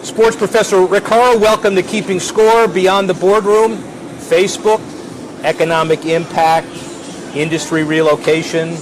Sports professor Rick Horrow, welcome to Keeping Score, Beyond the Boardroom, Facebook, economic impact, industry relocation,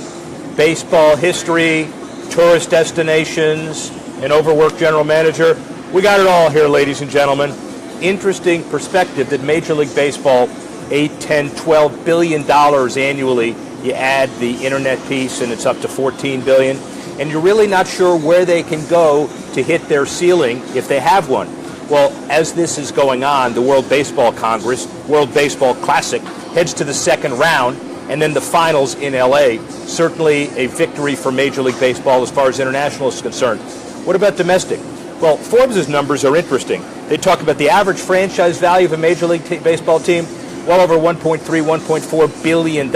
baseball history, tourist destinations, an overworked general manager. We got it all here, ladies and gentlemen. Interesting perspective that Major League Baseball, $8, $10, $12 billion annually. You add the internet piece and it's up to $14 billion. And you're really not sure where they can go to hit their ceiling if they have one. Well, as this is going on, the World Baseball Congress, World Baseball Classic, heads to the second round, and then the finals in LA. Certainly a victory for Major League Baseball as far as international is concerned. What about domestic? Well, Forbes' numbers are interesting. They talk about the average franchise value of a Major League Baseball team, well over $1.3, $1.4 billion.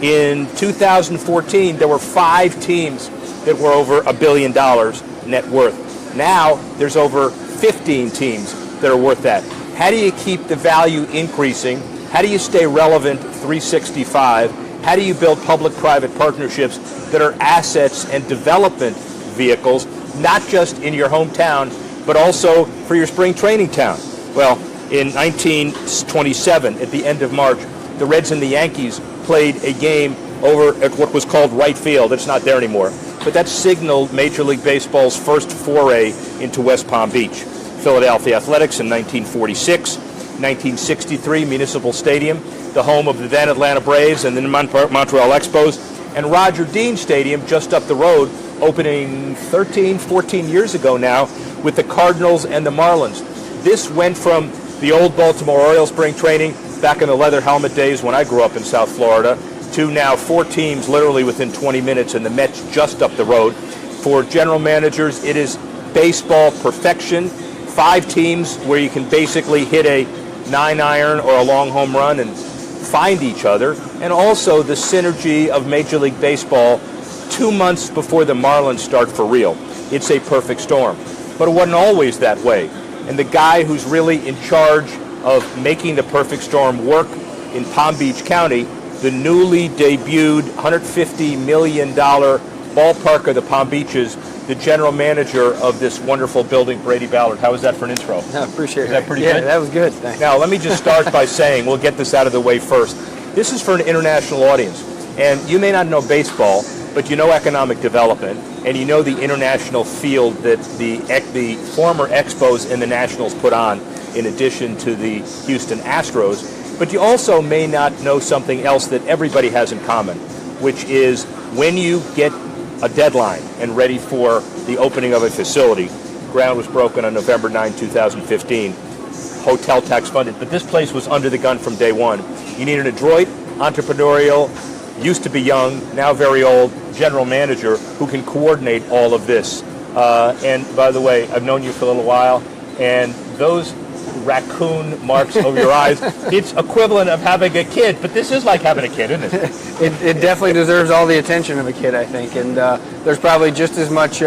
In 2014, there were 5 teams that were over $1 billion net worth. Now, there's over 15 teams that are worth that. How do you keep the value increasing? How do you stay relevant 365? How do you build public-private partnerships that are assets and development vehicles, not just in your hometown, but also for your spring training town? Well, in 1927, at the end of March, the Reds and the Yankees played a game over at what was called right field. It's not there anymore. But that signaled Major League Baseball's first foray into West Palm Beach. Philadelphia Athletics in 1946, 1963 Municipal Stadium, the home of the then Atlanta Braves and the Montreal Expos, and Roger Dean Stadium just up the road, opening 13, 14 years ago now with the Cardinals and the Marlins. This went from the old Baltimore Orioles spring training back in the leather helmet days when I grew up in South Florida, to now 4 teams literally within 20 minutes and the Mets just up the road. For general managers, it is baseball perfection. 5 teams where you can basically hit a 9-iron or a long home run and find each other. And also the synergy of Major League Baseball 2 months before the Marlins start for real. It's a perfect storm. But it wasn't always that way. And the guy who's really in charge of making the perfect storm work in Palm Beach County, the newly debuted $150 million ballpark of the Palm Beaches, the general manager of this wonderful building, Brady Ballard. How was that for an intro? I appreciate it. Is that pretty good? Yeah, that was good. Thanks. Now, let me just start by saying, we'll get this out of the way first. This is for an international audience. And you may not know baseball, but you know economic development, and you know the international field that the former Expos and the Nationals put on, in addition to the Houston Astros. But you also may not know something else that everybody has in common, which is when you get a deadline and ready for the opening of a facility. Ground was broken on November 9, 2015. Hotel tax funded, but this place was under the gun from day one. You need an adroit, entrepreneurial, used to be young, now very old, general manager who can coordinate all of this. And by the way, I've known you for a little while, and those raccoon marks over your eyes, it's equivalent of having a kid, but this is like having a kid, isn't it? It definitely deserves all the attention of a kid, I think, and there's probably just as much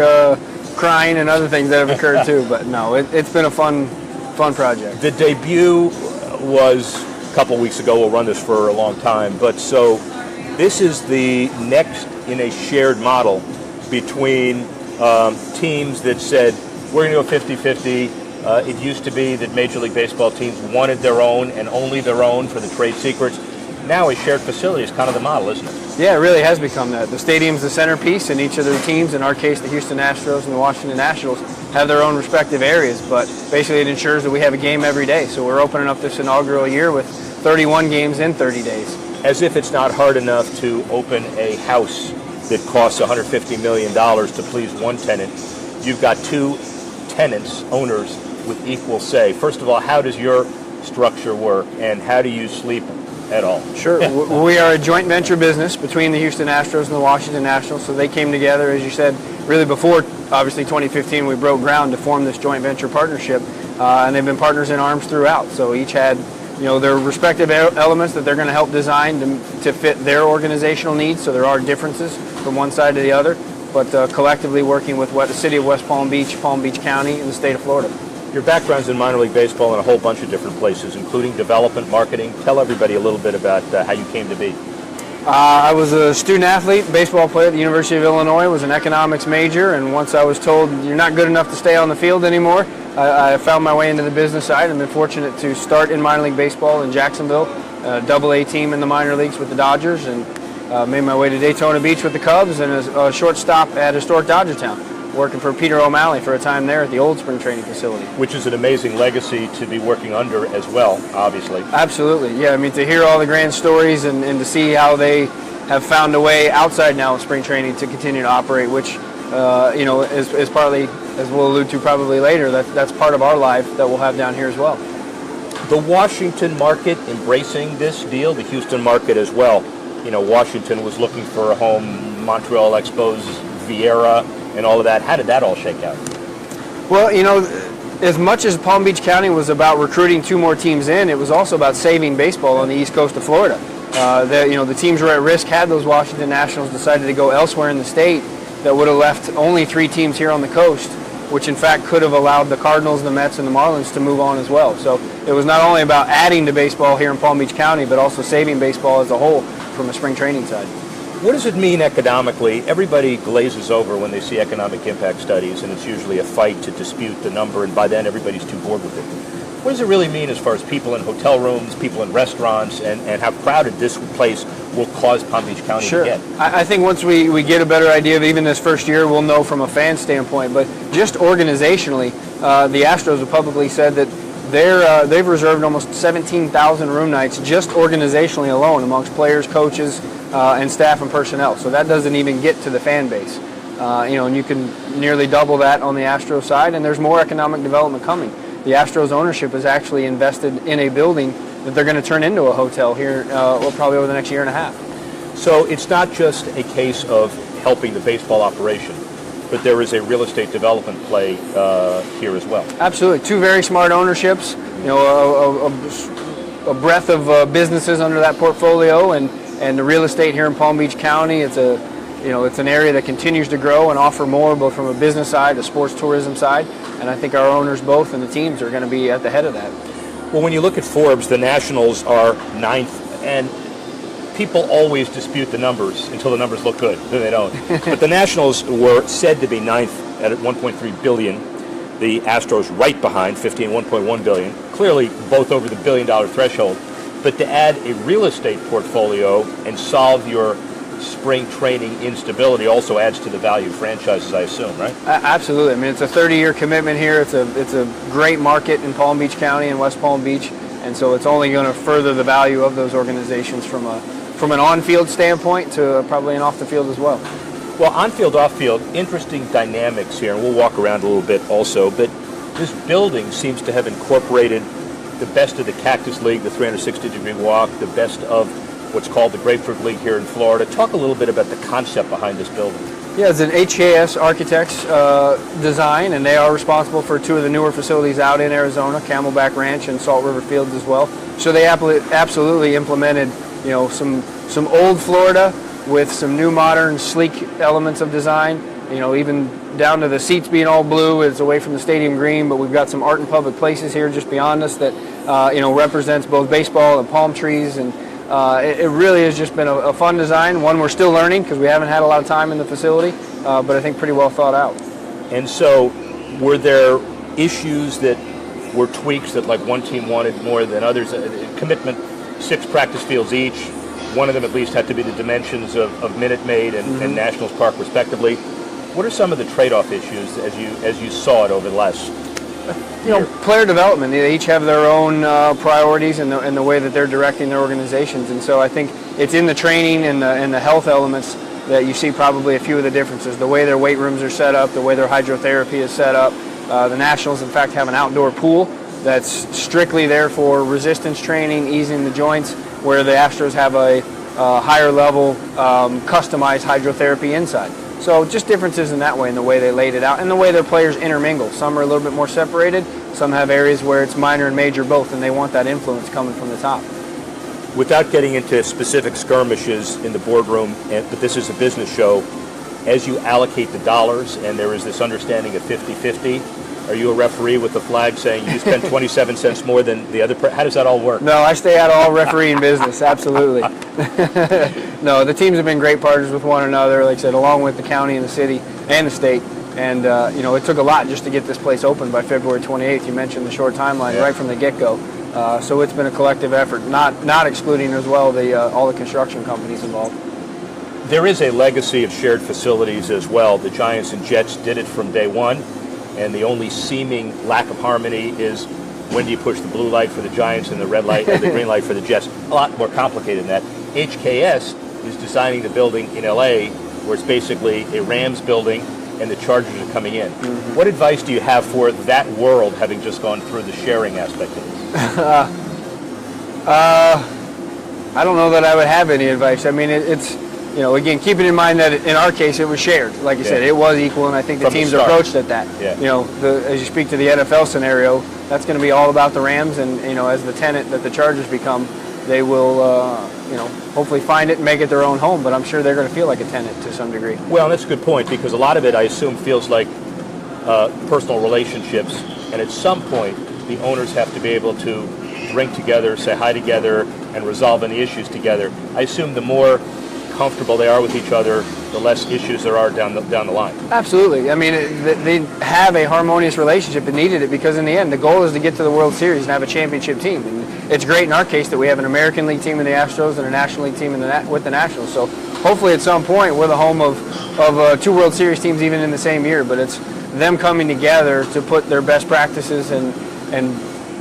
crying and other things that have occurred too, but no, it's been a fun project. The debut was a couple weeks ago. We'll run this for a long time, but so this is the next in a shared model between teams that said, we're going to go 50-50. It used to be that Major League Baseball teams wanted their own and only their own for the trade secrets. Now a shared facility is kind of the model, isn't it? Yeah, it really has become that. The stadium's the centerpiece, and each of their teams, in our case the Houston Astros and the Washington Nationals, have their own respective areas, but basically it ensures that we have a game every day. So we're opening up this inaugural year with 31 games in 30 days. As if it's not hard enough to open a house that costs $150 million to please one tenant. You've got 2 tenants, owners, with equal say. First of all, how does your structure work, and how do you sleep at all? Sure. We are a joint venture business between the Houston Astros and the Washington Nationals, so they came together, as you said, really before, obviously, 2015, we broke ground to form this joint venture partnership, and they've been partners in arms throughout. So each had, their respective elements that they're going to help design to fit their organizational needs, so there are differences from one side to the other, but collectively working with the city of West Palm Beach County, and the state of Florida. Your background's in minor league baseball in a whole bunch of different places, including development, marketing. Tell everybody a little bit about how you came to be. I was a student athlete, baseball player at the University of Illinois, was an economics major, and once I was told you're not good enough to stay on the field anymore, I found my way into the business side and been fortunate to start in minor league baseball in Jacksonville, AA team in the minor leagues with the Dodgers, and made my way to Daytona Beach with the Cubs, and a short stop at historic Dodgertown, working for Peter O'Malley for a time there at the old spring training facility. Which is an amazing legacy to be working under as well, obviously. Absolutely, yeah. I mean, to hear all the grand stories and to see how they have found a way outside now of spring training to continue to operate, which is partly, as we'll allude to probably later, that's part of our life that we'll have down here as well. The Washington market embracing this deal, the Houston market as well. Washington was looking for a home, Montreal Expos, Vieira, and all of that. How did that all shake out? Well, as much as Palm Beach County was about recruiting 2 more teams in, it was also about saving baseball on the east coast of Florida. The teams were at risk had those Washington Nationals decided to go elsewhere in the state. That would have left only 3 teams here on the coast, which in fact could have allowed the Cardinals, the Mets, and the Marlins to move on as well. So it was not only about adding to baseball here in Palm Beach County, but also saving baseball as a whole from a spring training side. What does it mean economically? Everybody glazes over when they see economic impact studies, and it's usually a fight to dispute the number, and by then everybody's too bored with it. What does it really mean as far as people in hotel rooms, people in restaurants, and how crowded this place will cause Palm Beach County to get? I think once we get a better idea of even this first year, we'll know from a fan standpoint. But just organizationally, the Astros have publicly said that they've reserved almost 17,000 room nights just organizationally alone amongst players, coaches, and staff and personnel. So that doesn't even get to the fan base. And you can nearly double that on the Astros side, and there's more economic development coming. The Astros ownership has actually invested in a building that they're going to turn into a hotel here, probably over the next year and a half. So it's not just a case of helping the baseball operation, but there is a real estate development play here as well. Absolutely, 2 very smart ownerships. A breadth of businesses under that portfolio, and the real estate here in Palm Beach County. It's an area that continues to grow and offer more, both from a business side, a sports tourism side, and I think our owners both and the teams are going to be at the head of that. Well, when you look at Forbes, the Nationals are 9th, and people always dispute the numbers until the numbers look good. Then they don't. But the Nationals were said to be 9th at $1.3 billion. The Astros right behind, 15, $1.1 billion. Clearly both over the $1 billion threshold. But to add a real estate portfolio and solve your spring training instability also adds to the value of franchises, I assume, right? Absolutely. I mean, it's a 30-year commitment here. It's a great market in Palm Beach County and West Palm Beach, and so it's only going to further the value of those organizations from an on-field standpoint to probably an off-the-field as well. Well, on-field, off-field, interesting dynamics here, and we'll walk around a little bit also, but this building seems to have incorporated the best of the Cactus League, the 360-degree walk, the best of what's called the Grapefruit League here in Florida. Talk a little bit about the concept behind this building. Yeah, it's an HKS Architects design, and they are responsible for 2 of the newer facilities out in Arizona, Camelback Ranch and Salt River Fields as well. So they absolutely implemented, some old Florida with some new modern sleek elements of design. Even down to the seats being all blue. It's away from the stadium green, but we've got some art in public places here just beyond us that represents both baseball and palm trees, and it really has just been a fun design, one we're still learning because we haven't had a lot of time in the facility, but I think pretty well thought out. And so were there issues that were tweaks that like one team wanted more than others? Commitment, 6 practice fields each. One of them at least had to be the dimensions of Minute Maid and Nationals Park respectively. What are some of the trade-off issues as you saw it over the last player development. They each have their own priorities and the way that they're directing their organizations, and so I think it's in the training and the health elements that you see probably a few of the differences. The way their weight rooms are set up, the way their hydrotherapy is set up. The Nationals, in fact, have an outdoor pool that's strictly there for resistance training, easing the joints, where the Astros have a higher level customized hydrotherapy inside. So just differences in that way, in the way they laid it out, and the way their players intermingle. Some are a little bit more separated. Some have areas where it's minor and major both, and they want that influence coming from the top. Without getting into specific skirmishes in the boardroom, but this is a business show, as you allocate the dollars, and there is this understanding of 50-50, are you a referee with the flag saying you spend 27 cents more than the other? How does that all work? No, I stay out of all refereeing business, absolutely. No, the teams have been great partners with one another, like I said, along with the county and the city and the state. And it took a lot just to get this place open by February 28th. You mentioned the short timeline right from the get-go. So it's been a collective effort, not excluding as well all the construction companies involved. There is a legacy of shared facilities as well. The Giants and Jets did it from day one, and the only seeming lack of harmony is when do you push the blue light for the Giants and the red light and the green light for the Jets. A lot more complicated than that. HKS is designing the building in LA where it's basically a Rams building and the Chargers are coming in. Mm-hmm. What advice do you have for that world, having just gone through the sharing aspect of this? I don't know that I would have any advice. I mean, it's, again, keeping in mind that in our case it was shared. Like you said, it was equal, and I think the teams approached it that. Yeah. As you speak to the NFL scenario, that's going to be all about the Rams, and as the tenant that the Chargers become, they will, hopefully find it and make it their own home. But I'm sure they're going to feel like a tenant to some degree. Well, that's a good point, because a lot of it, I assume, feels like personal relationships, and at some point, the owners have to be able to drink together, say hi together, and resolve any issues together. I assume the more comfortable they are with each other, the less issues there are down the line. Absolutely. I mean, they have a harmonious relationship and needed it, because in the end, the goal is to get to the World Series and have a championship team. And it's great in our case that we have an American League team in the Astros and a National League team with the Nationals. So hopefully at some point we're the home of two World Series teams even in the same year. But it's them coming together to put their best practices and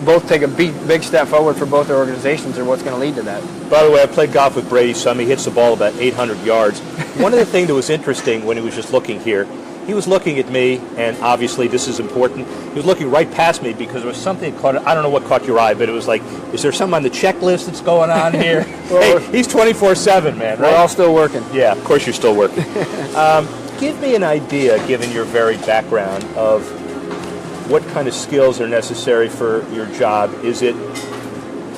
both take a big step forward for both their organizations are what's going to lead to that. By the way, I played golf with Brady some. He hits the ball about 800 yards. One of the things that was interesting when he was just looking here, he was looking at me, and obviously this is important. He was looking right past me because there was something that caught, I don't know what caught your eye, but it was like, is there something on the checklist that's going on here? Well, hey, he's 24/7, man, right? We're all still working. Yeah, of course you're still working. Give me an idea, given your varied background, of what kind of skills are necessary for your job. Is it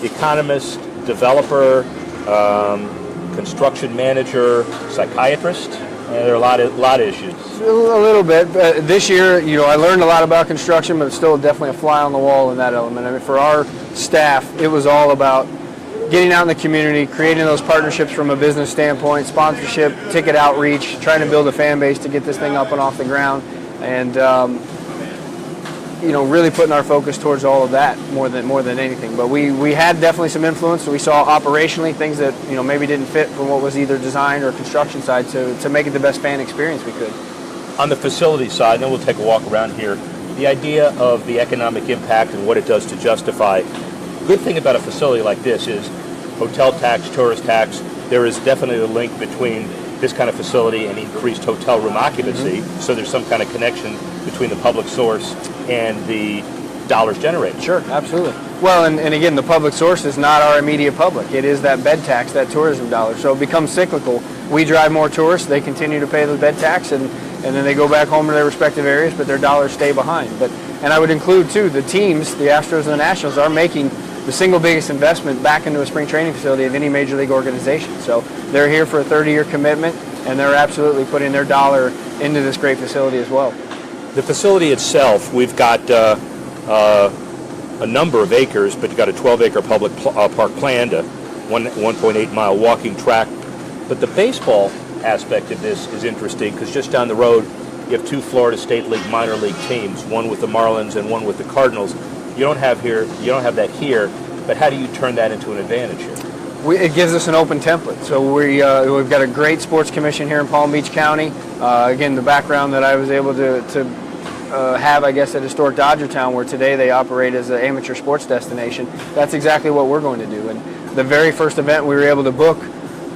economist, developer, construction manager, psychiatrist? There are a lot of issues. A little bit. This year, I learned a lot about construction, but it's still definitely a fly on the wall in that element. I mean, for our staff, it was all about getting out in the community, creating those partnerships from a business standpoint, sponsorship, ticket outreach, trying to build a fan base to get this thing up and off the ground, and really putting our focus towards all of that more than anything. But we had definitely some influence. We saw operationally things that maybe didn't fit from what was either design or construction side to make it the best fan experience we could. On the facility side, then we'll take a walk around here. The idea of the economic impact and what it does to justify. Good thing about a facility like this is hotel tax, tourist tax. There is definitely a link between this kind of facility and increased hotel room occupancy. Mm-hmm. So there's some kind of connection between the public source and the dollars generated. Sure, absolutely. Well, and again, the public source is not our immediate public. It is that bed tax, that tourism dollar. So it becomes cyclical. We drive more tourists, they continue to pay the bed tax, and then they go back home to their respective areas, but their dollars stay behind. And I would include, too, the teams, the Astros and the Nationals, are making the single biggest investment back into a spring training facility of any major league organization. So they're here for a 30-year commitment, and they're absolutely putting their dollar into this great facility as well. The facility itself, we've got a number of acres, but you've got a 12-acre public park planned, a 1.8-mile walking track. But the baseball aspect of this is interesting because just down the road, you have two Florida State League minor league teams, one with the Marlins and one with the Cardinals. You don't have that here, but how do you turn that into an advantage here? It gives us an open template. So we've got a great sports commission here in Palm Beach County. Again, the background that I was able to have, I guess, at historic Dodger Town, where today they operate as an amateur sports destination. That's exactly what we're going to do. And the very first event we were able to book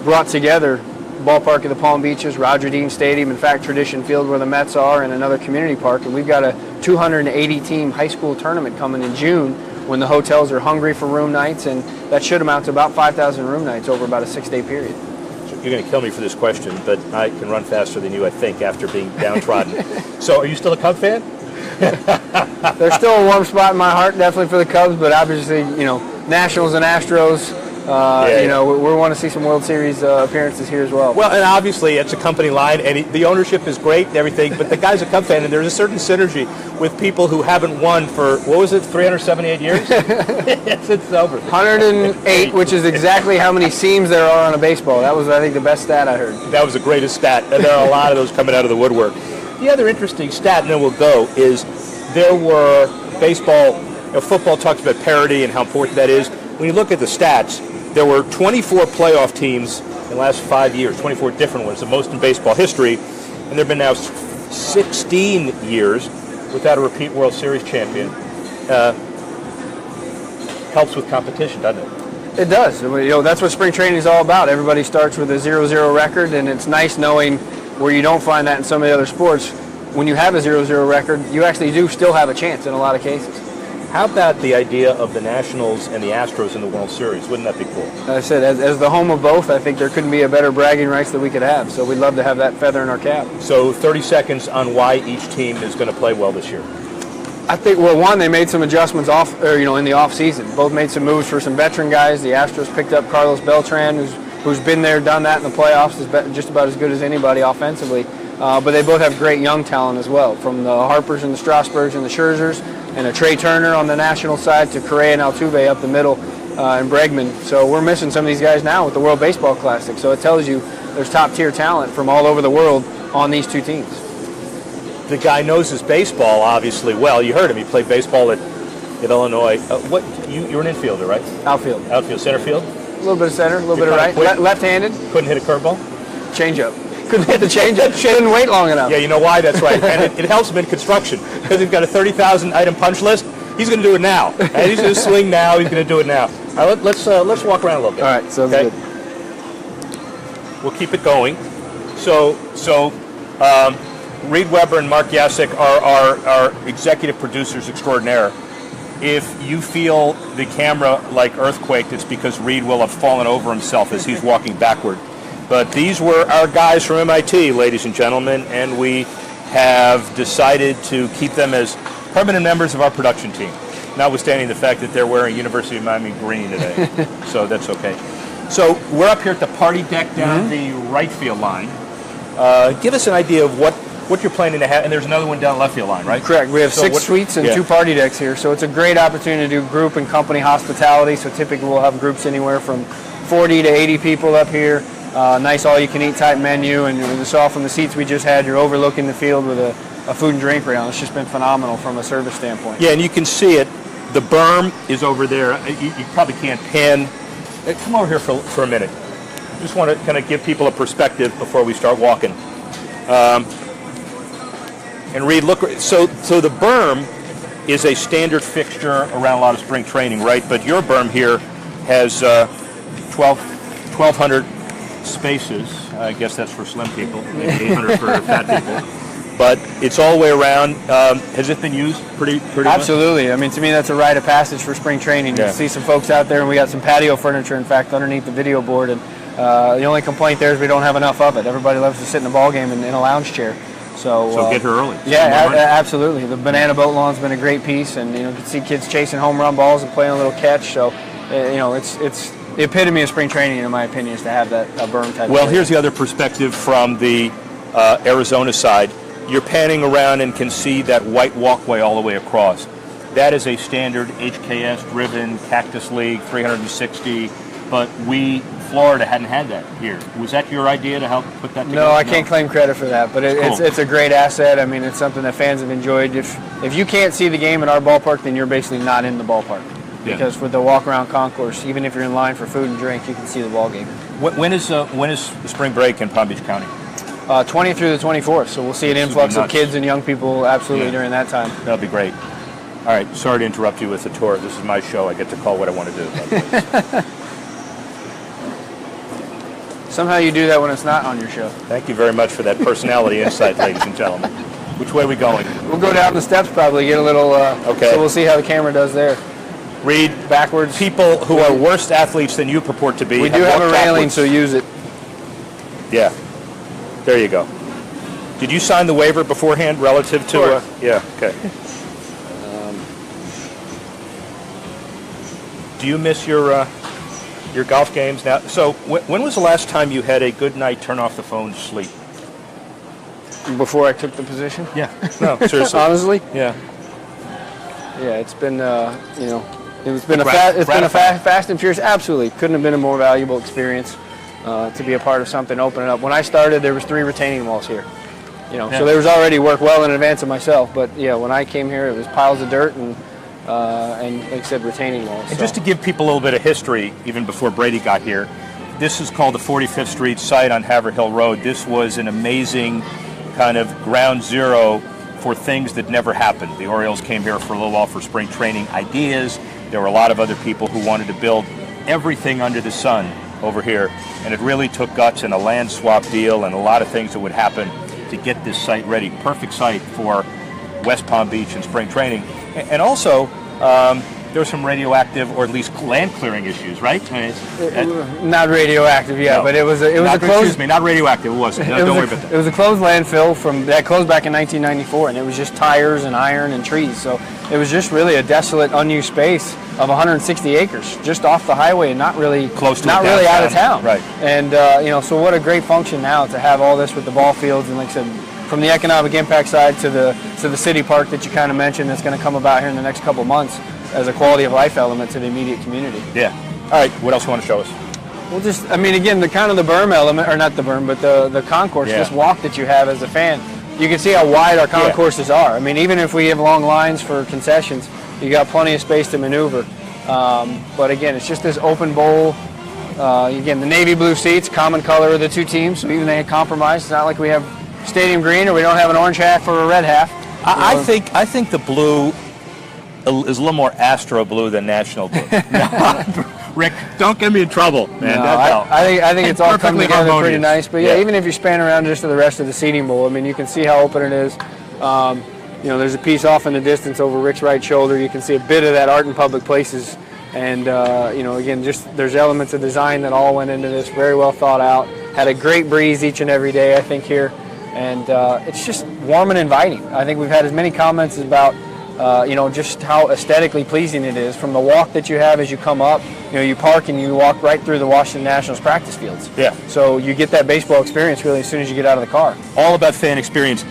brought together ballpark of the Palm Beaches, Roger Dean Stadium, in fact, Tradition Field where the Mets are, and another community park. And we've got a 280-team high school tournament coming in June when the hotels are hungry for room nights, and that should amount to about 5,000 room nights over about a 6-day period. You're going to kill me for this question, but I can run faster than you, I think, after being downtrodden. So are you still a Cub fan? There's still a warm spot in my heart, definitely for the Cubs, but obviously, Nationals and Astros, we want to see some World Series appearances here as well. Well, and obviously it's a company line, and the ownership is great and everything, but the guy's a Cub fan, and there's a certain synergy with people who haven't won for, 378 years? It's over. 108, which is exactly how many seams there are on a baseball. That was, I think, the best stat I heard. That was the greatest stat, and there are a lot of those coming out of the woodwork. The other interesting stat, and then we'll go, is there were football talks about parity and how important that is. When you look at the stats, there were 24 playoff teams in the last 5 years, 24 different ones, the most in baseball history, and there have been now 16 years without a repeat World Series champion. Helps with competition, doesn't it? It does. That's what spring training is all about. Everybody starts with a 0-0 record, and it's nice knowing where you don't find that in some of the other sports. When you have a 0-0 record, you actually do still have a chance in a lot of cases. How about the idea of the Nationals and the Astros in the World Series? Wouldn't that be cool? As I said, as the home of both, I think there couldn't be a better bragging rights that we could have. So we'd love to have that feather in our cap. So 30 seconds on why each team is going to play well this year. I think, well, one, they made some adjustments in the off season. Both made some moves for some veteran guys. The Astros picked up Carlos Beltran, who's been there, done that in the playoffs, is just about as good as anybody offensively. But they both have great young talent as well, from the Harpers and the Strasburgs and the Scherzers, and a Trey Turner on the national side to Correa and Altuve up the middle, and Bregman. So we're missing some of these guys now with the World Baseball Classic. So it tells you there's top-tier talent from all over the world on these two teams. The guy knows his baseball obviously well. You heard him. He played baseball at Illinois. You're an infielder, right? Outfield. Outfield, center field? A little bit of center, a little bit of right. Left-handed. Couldn't hit a curveball? Change-up. Couldn't hit the change-up. Couldn't wait long enough. Yeah, you know why? That's right. And it helps him in construction because he's got a 30,000 item punch list. He's going to do it now. And he's going to swing now. He's going to do it now. All right, let's walk around a little bit. All right, sounds good. We'll keep it going. So Reed Weber and Mark Yasek are our executive producers extraordinaire. If you feel the camera like earthquaked, it's because Reed will have fallen over himself as he's walking backward. But these were our guys from MIT, ladies and gentlemen, and we have decided to keep them as permanent members of our production team, notwithstanding the fact that they're wearing University of Miami green today. So that's okay. So we're up here at the party deck down the right field line. Give us an idea of what you're planning to have, and there's another one down the left field line, right? Correct. We have 6 suites and 2 party decks here, so it's a great opportunity to do group and company hospitality. So typically we'll have groups anywhere from 40 to 80 people up here. Nice all-you-can-eat type menu, and you saw from the seats we just had, you're overlooking the field with a food and drink rail. It's just been phenomenal from a service standpoint. Yeah, and you can see it. The berm is over there. You probably can't pan. Come over here for a minute. Just want to kind of give people a perspective before we start walking. And Reed, look, so the berm is a standard fixture around a lot of spring training, right? But your berm here has 1,200 spaces. I guess that's for slim people, maybe 800 for fat people. But it's all the way around. Has it been used pretty Absolutely. much? I mean, to me, that's a rite of passage for spring training. You see some folks out there, and we got some patio furniture, in fact, underneath the video board. And the only complaint there is we don't have enough of it. Everybody loves to sit in a ball game in a lounge chair. So get here early. Yeah, absolutely. The banana boat lawn's been a great piece, and you can see kids chasing home run balls and playing a little catch. So it's the epitome of spring training, in my opinion, is to have that berm type. Well, here's the other perspective from the Arizona side. You're panning around and can see that white walkway all the way across. That is a standard HKS-driven Cactus League 360, but Florida hadn't had that here. Was that your idea to help put that together? No, I can't claim credit for that, but it's a great asset. I mean, it's something that fans have enjoyed. If you can't see the game at our ballpark, then you're basically not in the ballpark. Yeah. Because with the walk-around concourse, even if you're in line for food and drink, you can see the ball game. When is the spring break in Palm Beach County? 20th through the 24th, so we'll see an influx of kids and young people absolutely during that time. That'll be great. All right, sorry to interrupt you with the tour. This is my show. I get to call what I want to do. Somehow you do that when it's not on your show. Thank you very much for that personality insight, ladies and gentlemen. Which way are we going? We'll go down the steps probably, get a little, okay. So we'll see how the camera does there. Reed, backwards. People who are worse athletes than you purport to be. We do have a railing, so use it. Yeah. There you go. Did you sign the waiver beforehand relative to... yeah, okay. Do you miss your golf games now? So when was the last time you had a good night, turn off the phone, sleep? Before I took the position? Yeah. No, seriously. Honestly? Yeah. Yeah, it's been, it's been a fast and furious. Absolutely. Couldn't have been a more valuable experience. To be a part of something opening up. When I started, there was 3 retaining walls here. So there was already work well in advance of myself. But yeah, when I came here, it was piles of dirt and like I said, retaining walls. And just to give people a little bit of history, even before Brady got here, this is called the 45th Street site on Haverhill Road. This was an amazing kind of ground zero for things that never happened. The Orioles came here for a little while for spring training ideas. There were a lot of other people who wanted to build everything under the sun over here, and it really took guts and a land swap deal and a lot of things that would happen to get this site ready. Perfect site for West Palm Beach and spring training. And also, there were some radioactive, or at least land clearing issues, right? Not radioactive, yeah, no. But it was a closed. Excuse me, not radioactive. It wasn't. Don't worry about that. It was a closed landfill that closed back in 1994, and it was just tires and iron and trees. So it was just really a desolate, unused space of 160 acres, just off the highway and not really close to not really out of town. Right. And so what a great function now to have all this with the ball fields, and like I said, from the economic impact side to the city park that you kind of mentioned that's going to come about here in the next couple months as a quality of life element to the immediate community. Yeah. All right. What else you want to show us? Well, just, again, the kind of the berm element, or not the berm, but the concourse, this walk that you have as a fan, you can see how wide our concourses are. Even if we have long lines for concessions, you got plenty of space to maneuver. But again, it's just this open bowl. Again, the navy blue seats, common color of the two teams, so even they had compromise. It's not like we have stadium green or we don't have an orange half or a red half. I think the blue is a little more Astro blue than National blue. Rick, don't get me in trouble, man. No, I think it's all come together harmonious. Pretty nice. But yeah, even if you span around just to the rest of the seating bowl, you can see how open it is. There's a piece off in the distance over Rick's right shoulder. You can see a bit of that art in public places. And, again, just there's elements of design that all went into this, very well thought out. Had a great breeze each and every day, I think, here. And it's just warm and inviting. I think we've had as many comments about just how aesthetically pleasing it is from the walk that you have as you come up. You park and you walk right through the Washington Nationals practice fields. Yeah. So you get that baseball experience really as soon as you get out of the car. All about fan experience.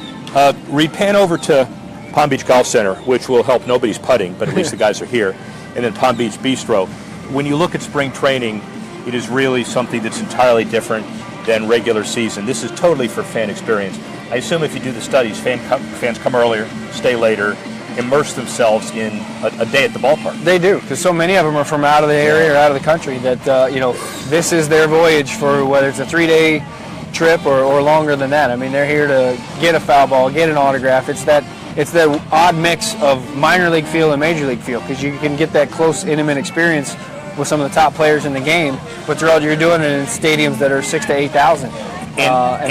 Reed, pan over to Palm Beach Golf Center, which will help nobody's putting, but at least the guys are here. And then Palm Beach Bistro. When you look at spring training, it is really something that's entirely different than regular season. This is totally for fan experience. I assume if you do the studies, fans come earlier, stay later, immerse themselves in a day at the ballpark. They do, because so many of them are from out of the area or out of the country that, this is their voyage for whether it's a 3-day trip or longer than that. They're here to get a foul ball, get an autograph. It's that odd mix of minor league feel and major league feel, because you can get that close, intimate experience with some of the top players in the game, but you're doing it in stadiums that are 6,000 to 8,000.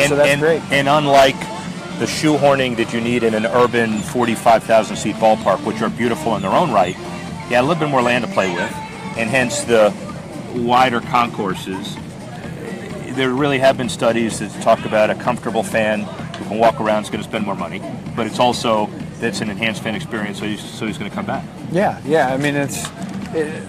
So that's great. And unlike the shoehorning that you need in an urban 45,000 seat ballpark, which are beautiful in their own right, a little bit more land to play with, and hence the wider concourses. There really have been studies that talk about a comfortable fan who can walk around is going to spend more money, but it's also that's an enhanced fan experience, so he's going to come back. Yeah.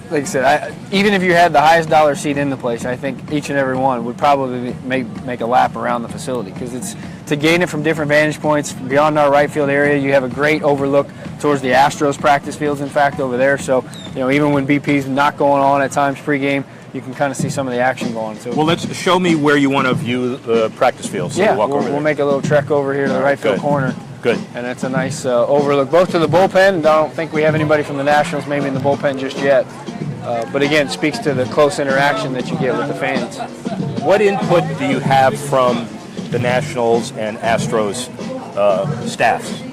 Like I said, even if you had the highest dollar seat in the place, I think each and every one would probably make a lap around the facility, because it's to gain it from different vantage points beyond our right field area. You have a great overlook towards the Astros practice fields, in fact, over there. So even when BP's not going on at times pregame, you can kind of see some of the action going. So, well, let's show me where you want to view the practice field. So we'll make a little trek over here to the right field corner. Good. And it's a nice overlook both to the bullpen. I don't think we have anybody from the Nationals maybe in the bullpen just yet. But again, it speaks to the close interaction that you get with the fans. What input do you have from the Nationals and Astros staffs?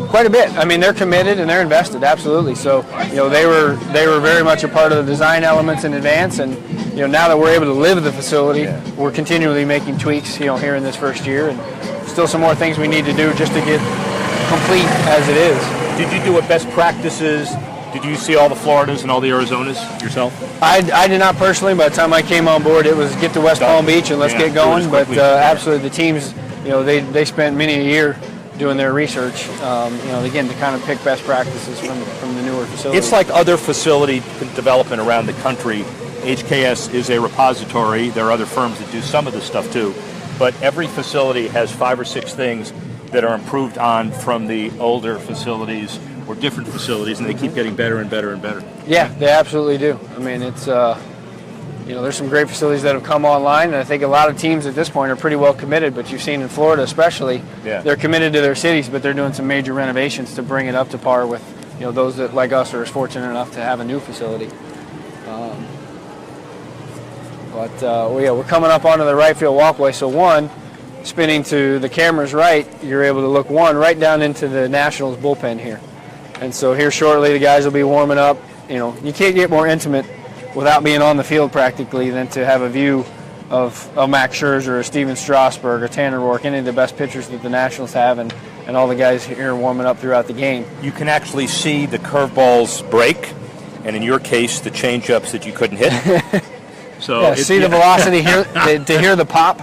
Quite a bit. They're committed and they're invested, absolutely. So, they were very much a part of the design elements in advance, and now that we're able to live the facility, we're continually making tweaks, here in this first year, and still some more things we need to do just to get complete as it is. Did you do best practices? Did you see all the Floridas and all the Arizonas yourself? I did not personally. By the time I came on board, it was get to West Palm Beach and let's get going. But absolutely, the teams, they spent many a year doing their research, again, to kind of pick best practices from the newer facilities. It's like other facility development around the country. HKS is a repository. There are other firms that do some of this stuff too. But every facility has 5 or 6 things that are improved on from the older facilities or different facilities, and they keep getting better and better and better. Yeah, they absolutely do. It's there's some great facilities that have come online, and I think a lot of teams at this point are pretty well committed, but you've seen in Florida especially, they're committed to their cities, but they're doing some major renovations to bring it up to par with those that, like us, are as fortunate enough to have a new facility. We're coming up onto the right field walkway, so one, spinning to the camera's right, you're able to look right down into the Nationals bullpen here. And so here shortly the guys will be warming up. You can't get more intimate without being on the field practically than to have a view of Max Scherzer or Steven Strasburg or Tanner Roark, any of the best pitchers that the Nationals have, and all the guys here warming up throughout the game. You can actually see the curveballs break, and in your case, the changeups that you couldn't hit. So see the velocity here, to hear the pop,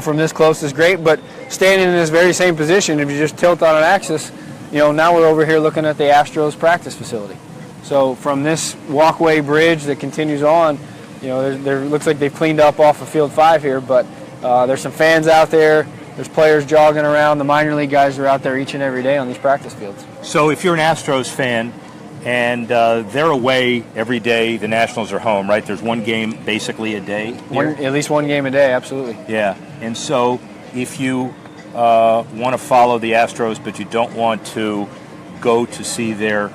from this close is great. But standing in this very same position, if you just tilt on an axis, now we're over here looking at the Astros practice facility. So from this walkway bridge that continues on, there looks like they've cleaned up off of Field 5 here, but there's some fans out there. There's players jogging around. The minor league guys are out there each and every day on these practice fields. So if you're an Astros fan, and they're away every day, the Nationals are home, right? There's one game basically a day. At least one game a day, absolutely. Yeah, and so if you want to follow the Astros, but you don't want to go to see their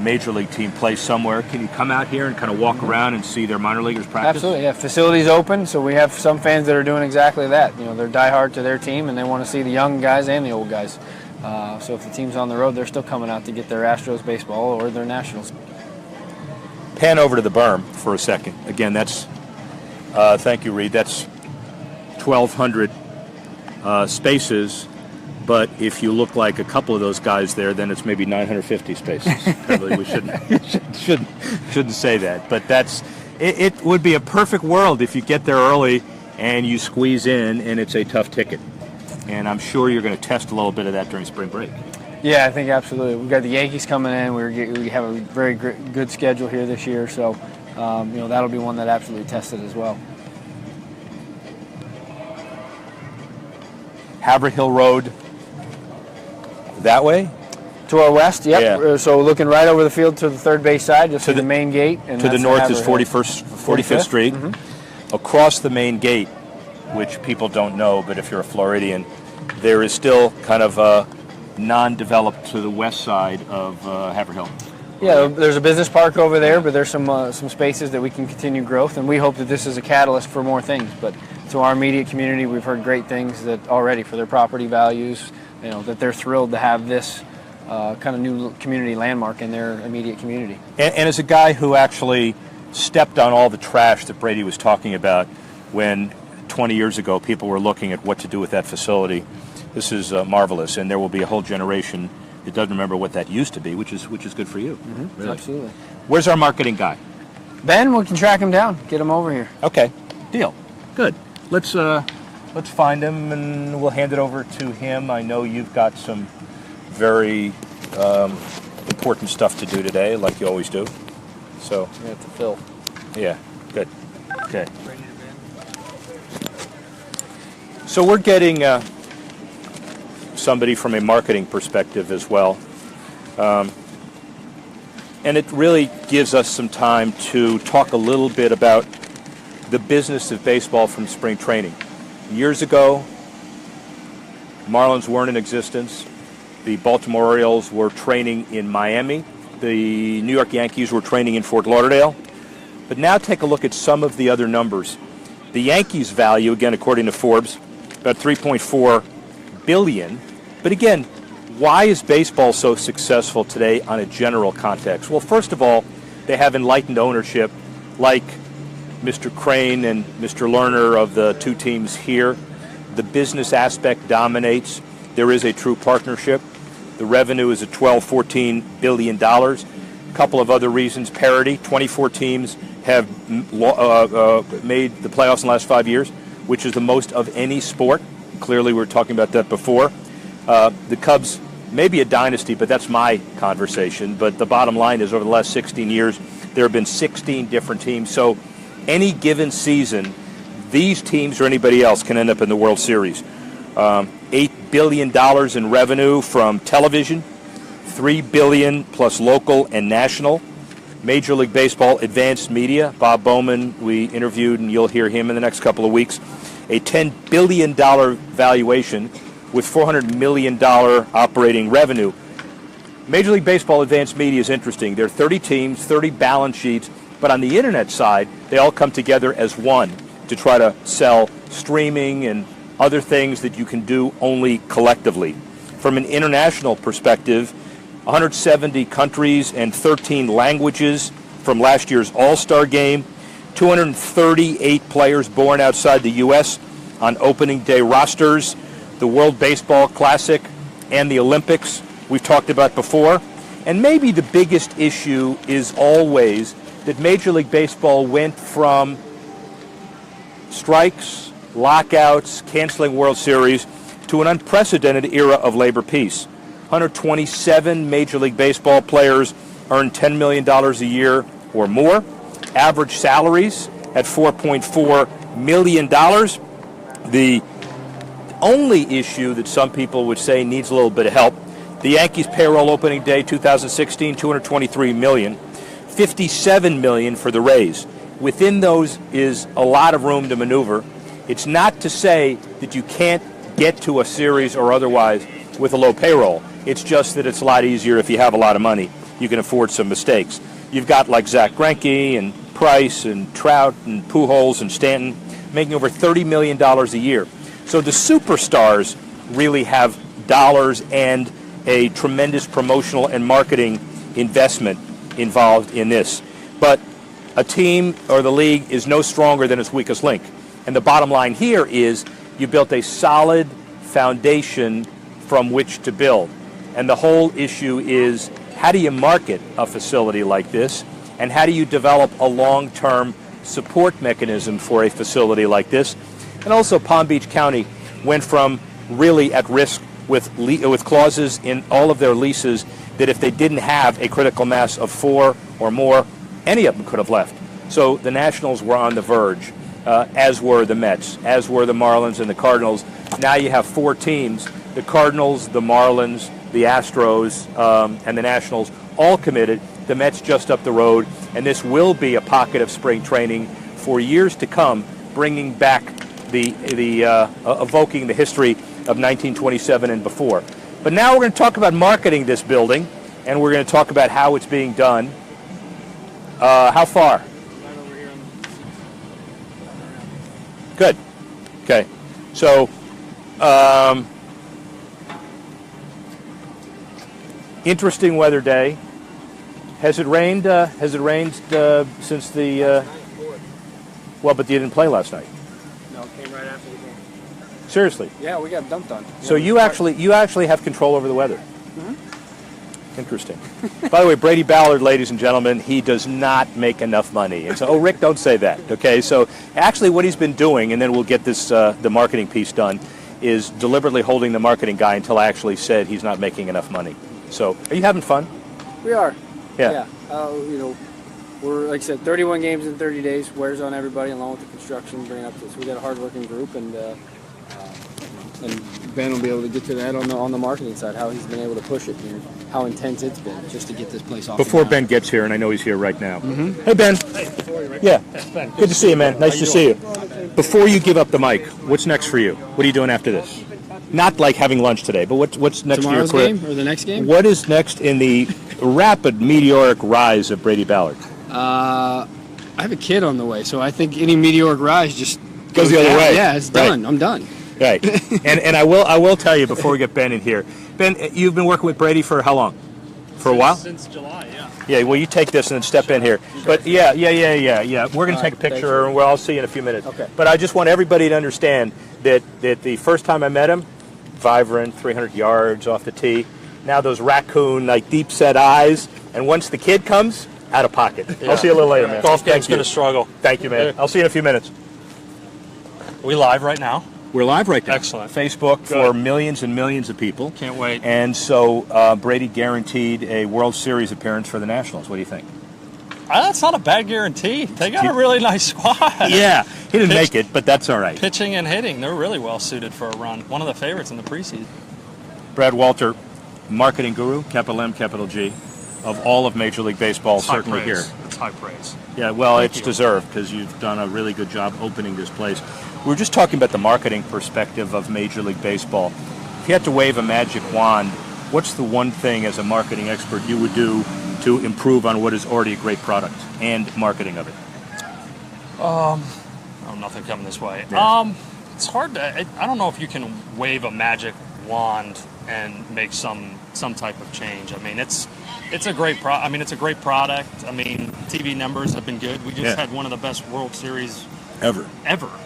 major league team play somewhere, can you come out here and kind of walk around and see their minor leaguers practice? Absolutely, yeah. Facility's open, so we have some fans that are doing exactly that. They're diehard to their team, and they want to see the young guys and the old guys. So if the team's on the road, they're still coming out to get their Astros baseball or their Nationals. Pan over to the berm for a second. Again, that's, thank you, Reed, that's 1,200 spaces, but if you look like a couple of those guys there, then it's maybe 950 spaces. Probably we shouldn't say that, but it would be a perfect world if you get there early and you squeeze in and it's a tough ticket. And I'm sure you're going to test a little bit of that during spring break. Yeah, I think absolutely. We've got the Yankees coming in. We have a very good schedule here this year, so that'll be one that absolutely tested as well. Haverhill Road that way? To our west, yep. Yeah. So looking right over the field to the third base side, just to the main gate. And to the north is 45th Street. Mm-hmm. Across the main gate, which people don't know, but if you're a Floridian, there is still kind of a non-developed to the west side of Haverhill. Yeah, there's a business park over there, but there's some spaces that we can continue growth, and we hope that this is a catalyst for more things. But to our immediate community, we've heard great things that already for their property values, that they're thrilled to have this kind of new community landmark in their immediate community. And as a guy who actually stepped on all the trash that Brady was talking about when 20 years ago people were looking at what to do with that facility, this is marvelous, and there will be a whole generation that doesn't remember what that used to be, which is good for you. Mm-hmm. Really. Absolutely. Where's our marketing guy? Ben, we can track him down, get him over here. Okay, deal. Good. Let's find him, and we'll hand it over to him. I know you've got some very important stuff to do today, like you always do. So we have to fill. Yeah, good. Okay. So we're getting somebody from a marketing perspective as well. And it really gives us some time to talk a little bit about the business of baseball from spring training. Years ago, Marlins weren't in existence. The Baltimore Orioles were training in Miami. The New York Yankees were training in Fort Lauderdale. But now take a look at some of the other numbers. The Yankees' value, again, according to Forbes, about $3.4 billion. But again, why is baseball so successful today on a general context? Well, first of all, they have enlightened ownership, like Mr. Crane and Mr. Lerner of the two teams here. The business aspect dominates. There is a true partnership. The revenue is at $12-14 billion. A couple of other reasons. Parity. 24 teams have made the playoffs in the last 5 years, which is the most of any sport. Clearly, we were talking about that before. The Cubs may be a dynasty, but that's my conversation. But the bottom line is, over the last 16 years, there have been 16 different teams. So any given season, these teams or anybody else can end up in the World Series. $8 billion in revenue from television, $3 billion plus local and national. Major League Baseball Advanced Media, Bob Bowman, we interviewed, and you'll hear him in the next couple of weeks. A $10 billion valuation with $400 million operating revenue. Major League Baseball Advanced Media is interesting. There are 30 teams, 30 balance sheets, but on the internet side, they all come together as one to try to sell streaming and other things that you can do only collectively. From an international perspective, 170 countries and 13 languages from last year's All-Star Game, 238 players born outside the U.S. on opening day rosters, the World Baseball Classic and the Olympics we've talked about before. And maybe the biggest issue is always that Major League Baseball went from strikes, lockouts, canceling World Series to an unprecedented era of labor peace. 127 Major League Baseball players earn $10 million a year or more. Average salaries at $4.4 million. The only issue that some people would say needs a little bit of help, the Yankees payroll opening day 2016, $223 million. $57 million for the Rays. Within those is a lot of room to maneuver. It's not to say that you can't get to a series or otherwise with a low payroll. It's just that it's a lot easier if you have a lot of money. You can afford some mistakes. You've got like Zach Greinke and Price and Trout and Pujols and Stanton making over $30 million a year. So the superstars really have dollars and a tremendous promotional and marketing investment involved in this. But a team or the league is no stronger than its weakest link. And the bottom line here is you built a solid foundation from which to build. And the whole issue is, how do you market a facility like this? And how do you develop a long-term support mechanism for a facility like this? And also Palm Beach County went from really at risk with clauses in all of their leases that if they didn't have a critical mass of 4 or more, any of them could have left. So the Nationals were on the verge, as were the Mets, as were the Marlins and the Cardinals. Now you have 4 teams, the Cardinals, the Marlins, the Astros, and the Nationals, all committed. The Mets just up the road, and this will be a pocket of spring training for years to come, bringing back evoking the history of 1927 and before. But now we're going to talk about marketing this building, and we're going to talk about how it's being done. How far? Right over here. Good. Okay. So, interesting weather day. Has it rained? Since the? Well, but you didn't play last night. No, it came right after the game. Seriously? Yeah, we got dumped on. So you actually have control over the weather. Mm-hmm. Interesting. By the way, Brady Ballard, ladies and gentlemen, he does not make enough money. And so, Rick, don't say that. Okay. So actually, what he's been doing, and then we'll get this the marketing piece done, is deliberately holding the marketing guy until I actually said he's not making enough money. So, are you having fun? We are. Yeah. We're, like I said, 31 games in 30 days, wears on everybody, along with the construction, bringing up this. We got a hard-working group, and Ben will be able to get to that on the marketing side, how he's been able to push it and how intense it's been just to get this place off. Before Ben gets here, and I know he's here right now. Mm-hmm. Hey, Ben. Hey, Yeah. Ben. Good to see you, man. Nice to see you. Before you give up the mic, what's next for you? What are you doing after this? Not like having lunch today, but what's next Tomorrow's for your career? game or the next game? What is next in the rapid meteoric rise of Brady Ballard? I have a kid on the way, so I think any meteoric rise just Goes the other down. way. Yeah, it's done. I'm done. Right. and I will tell you before we get Ben in here. Ben, you've been working with Brady for how long? For a while? Since July, yeah. Yeah, well, you take this and then step in here. But yeah. We're going to take a picture, and I'll see you in a few minutes. Okay. But I just want everybody to understand that the first time I met him, vibrant, 300 yards off the tee. Now those raccoon, like deep-set eyes. And once the kid comes, out of pocket. Yeah. I'll see you a little later, man. Golf game's Thank you. been a struggle. Thank you, man. I'll see you in a few minutes. Are we live right now? We're live right now. Excellent. Facebook Good. for millions and millions of people. Can't wait. And so Brady guaranteed a World Series appearance for the Nationals. What do you think? That's not a bad guarantee. They got a really nice squad. Yeah, he didn't make it, but that's all right. Pitching and hitting, they're really well suited for a run. One of the favorites in the preseason. Brad Walter, marketing guru, capital M, capital G. of all of Major League Baseball, certainly here. It's high praise. Yeah, well, Thank it's you. deserved because you've done a really good job opening this place. We were just talking about the marketing perspective of Major League Baseball. If you had to wave a magic wand, what's the one thing as a marketing expert you would do to improve on what is already a great product and marketing of it? Oh, nothing coming this way. Yeah. It's hard to. I don't know if you can wave a magic wand and make some type of change. I mean, it's a great it's a great product. I mean, TV numbers have been good. We just had one of the best World Series Ever.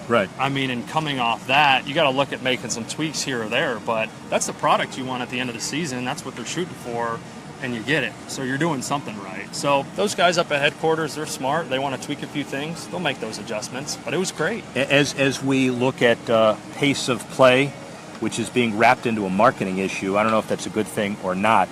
Right. I mean, and coming off that, you got to look at making some tweaks here or there. But that's the product you want at the end of the season. That's what they're shooting for, and you get it. So you're doing something right. So those guys up at headquarters, they're smart. They want to tweak a few things. They'll make those adjustments. But it was great. As we look at pace of play, which is being wrapped into a marketing issue, I don't know if that's a good thing or not.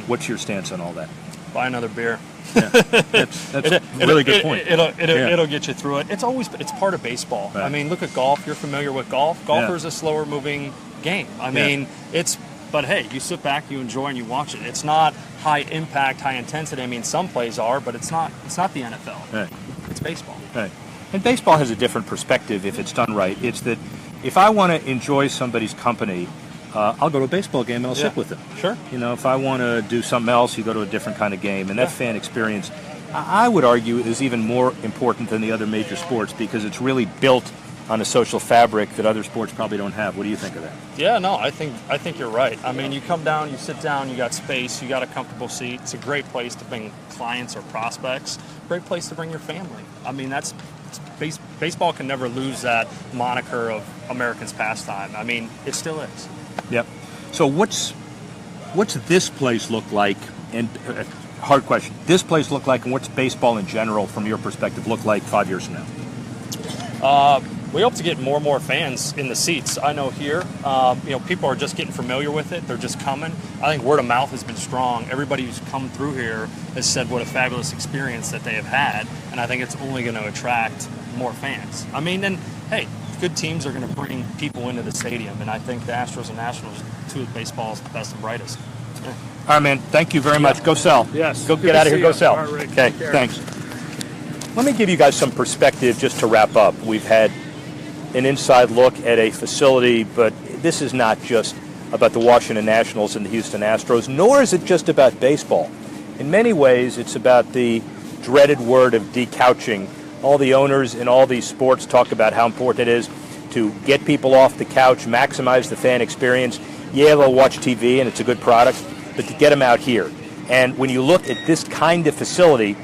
What's your stance on all that? Buy another beer. Yeah. That's a really good point. It'll get you through it. It's part of baseball. Right. I mean, look at golf. You're familiar with golf. Golfer's a slower moving game. I mean, but hey, you sit back, you enjoy, and you watch it. It's not high impact, high intensity. I mean, some plays are, but it's not the NFL. Right. It's baseball. Right. And baseball has a different perspective if it's done right. It's that if I want to enjoy somebody's company, I'll go to a baseball game and I'll sit with them. Sure. You know, if I want to do something else, you go to a different kind of game. And that fan experience, I would argue, is even more important than the other major sports because it's really built on a social fabric that other sports probably don't have. What do you think of that? Yeah, no, I think you're right. I mean, you come down, you sit down, you got space, you got a comfortable seat. It's a great place to bring clients or prospects. Great place to bring your family. I mean, baseball can never lose that moniker of Americans' pastime. I mean, it still is. Yep. So what's this place look like? And hard question. This place look like, and what's baseball in general, from your perspective, look like 5 years from now? We hope to get more and more fans in the seats. I know here, people are just getting familiar with it. They're just coming. I think word of mouth has been strong. Everybody who's come through here has said what a fabulous experience that they have had, and I think it's only going to attract more fans. I mean, and hey, good teams are going to bring people into the stadium, and I think the Astros and Nationals, two of baseball's best and brightest. Yeah. All right, man. Thank you very much. Go sell. Yes. Go Good get to out of here. see Go you. sell. All right, Rick. Okay. Take care. Thanks. Let me give you guys some perspective just to wrap up. We've had an inside look at a facility, but this is not just about the Washington Nationals and the Houston Astros, nor is it just about baseball. In many ways, it's about the dreaded word of decouching. All the owners in all these sports talk about how important it is to get people off the couch, maximize the fan experience. Yeah, they'll watch TV, and it's a good product, but to get them out here. And when you look at this kind of facility,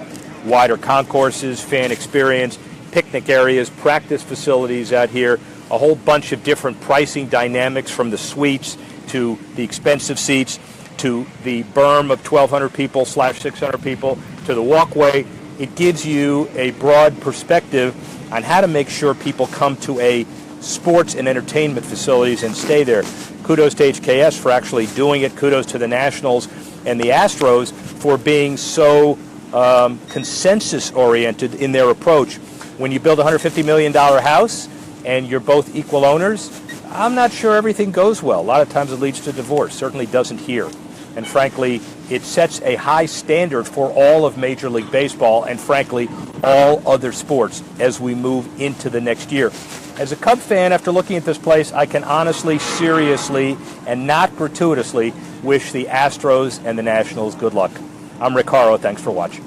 wider concourses, fan experience, picnic areas, practice facilities out here, a whole bunch of different pricing dynamics from the suites to the expensive seats to the berm of 1,200 people / 600 people to the walkway. It gives you a broad perspective on how to make sure people come to a sports and entertainment facilities and stay there. Kudos to HKS for actually doing it. Kudos to the Nationals and the Astros for being so consensus-oriented in their approach. When you build a $150 million house and you're both equal owners, I'm not sure everything goes well. A lot of times it leads to divorce. Certainly doesn't here. And frankly, it sets a high standard for all of Major League Baseball and frankly, all other sports as we move into the next year. As a Cub fan, after looking at this place, I can honestly, seriously, and not gratuitously wish the Astros and the Nationals good luck. I'm Rick Horrow. Thanks for watching.